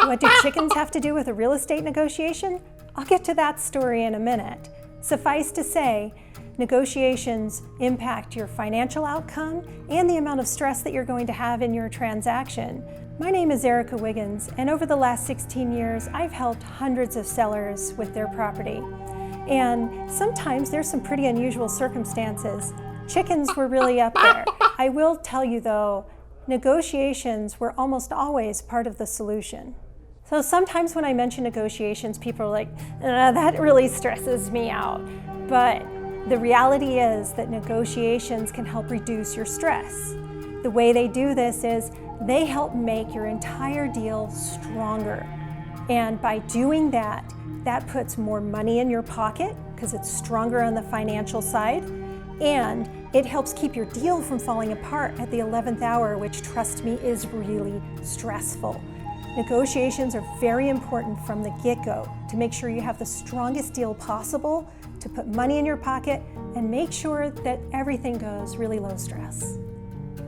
What do chickens have to do with a real estate negotiation? I'll get to that story in a minute. Suffice to say, negotiations impact your financial outcome and the amount of stress that you're going to have in your transaction. My name is Erika Wiggins, and over the last 16 years, I've helped hundreds of sellers with their property. And sometimes there's some pretty unusual circumstances. Chickens were really up there. I will tell you though, negotiations were almost always part of the solution. So sometimes when I mention negotiations, people are like, that really stresses me out. But the reality is that negotiations can help reduce your stress. The way they do this is they help make your entire deal stronger. And by doing that, that puts more money in your pocket because it's stronger on the financial side. And it helps keep your deal from falling apart at the 11th hour, which, trust me, is really stressful. Negotiations are very important from the get-go to make sure you have the strongest deal possible, to put money in your pocket, and make sure that everything goes really low stress.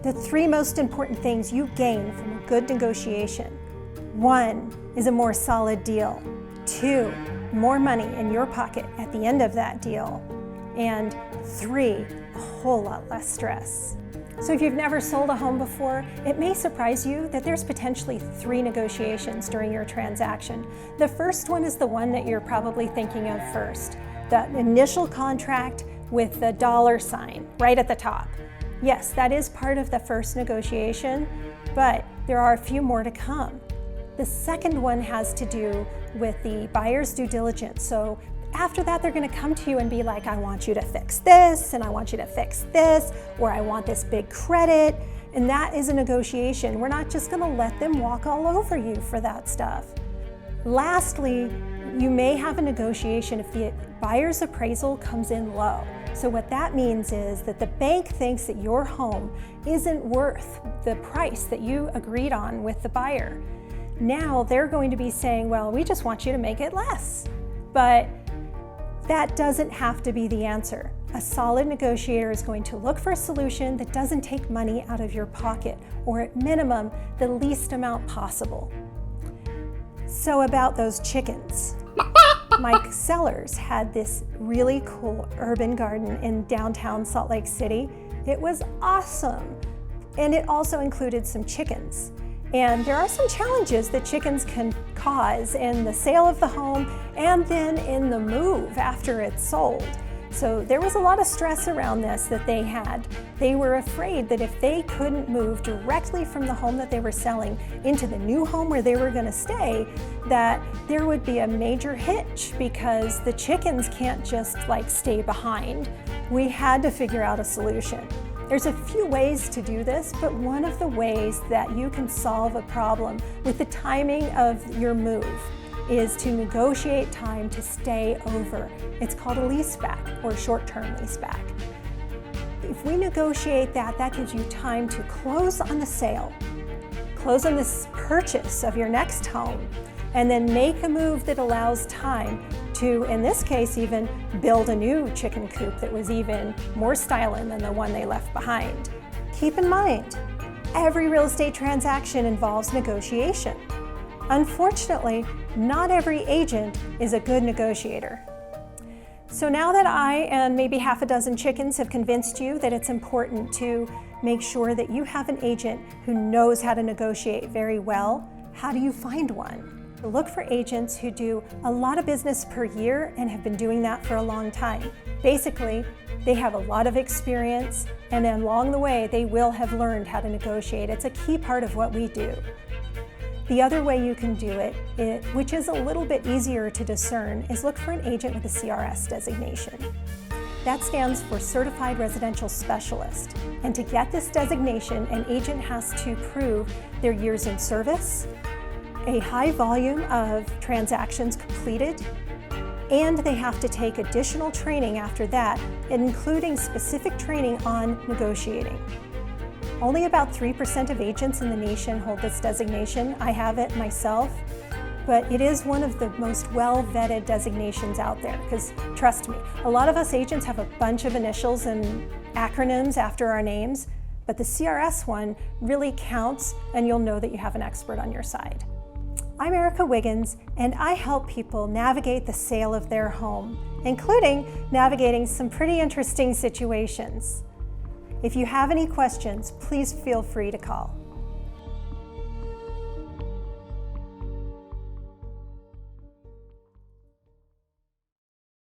The three most important things you gain from a good negotiation: 1 is a more solid deal, 2, more money in your pocket at the end of that deal, and 3, a whole lot less stress. So if you've never sold a home before, it may surprise you that there's potentially 3 negotiations during your transaction. The first one is the one that you're probably thinking of first, the initial contract with the $ right at the top. Yes, that is part of the first negotiation, but there are a few more to come. The second one has to do with the buyer's due diligence. So after that, they're going to come to you and be like, I want you to fix this, and I want you to fix this, or I want this big credit. And that is a negotiation. We're not just going to let them walk all over you for that stuff. Lastly, you may have a negotiation if the buyer's appraisal comes in low. So what that means is that the bank thinks that your home isn't worth the price that you agreed on with the buyer. Now they're going to be saying, well, we just want you to make it less. But that doesn't have to be the answer. A solid negotiator is going to look for a solution that doesn't take money out of your pocket, or at minimum, the least amount possible. So about those chickens. My sellers had this really cool urban garden in downtown Salt Lake City. It was awesome. And it also included some chickens. And there are some challenges that chickens can cause in the sale of the home and then in the move after it's sold. So there was a lot of stress around this that they had. They were afraid that if they couldn't move directly from the home that they were selling into the new home where they were going to stay, that there would be a major hitch because the chickens can't just stay behind. We had to figure out a solution. There's a few ways to do this, but one of the ways that you can solve a problem with the timing of your move is to negotiate time to stay over. It's called a leaseback or short-term leaseback. If we negotiate that, that gives you time to close on the sale, close on this purchase of your next home, and then make a move that allows time to, in this case, even build a new chicken coop that was even more styling than the one they left behind. Keep in mind, every real estate transaction involves negotiation. Unfortunately, not every agent is a good negotiator. So now that I and maybe half a dozen chickens have convinced you that it's important to make sure that you have an agent who knows how to negotiate very well, how do you find one? Look for agents who do a lot of business per year and have been doing that for a long time. Basically, they have a lot of experience, and then along the way, they will have learned how to negotiate. It's a key part of what we do. The other way you can do it, which is a little bit easier to discern, is look for an agent with a CRS designation. That stands for Certified Residential Specialist. And to get this designation, an agent has to prove their years in service, a high volume of transactions completed, and they have to take additional training after that, including specific training on negotiating. Only about 3% of agents in the nation hold this designation. I have it myself, but it is one of the most well-vetted designations out there, because trust me, a lot of us agents have a bunch of initials and acronyms after our names, but the CRS one really counts, and you'll know that you have an expert on your side. I'm Erika Wiggins, and I help people navigate the sale of their home, including navigating some pretty interesting situations. If you have any questions, please feel free to call.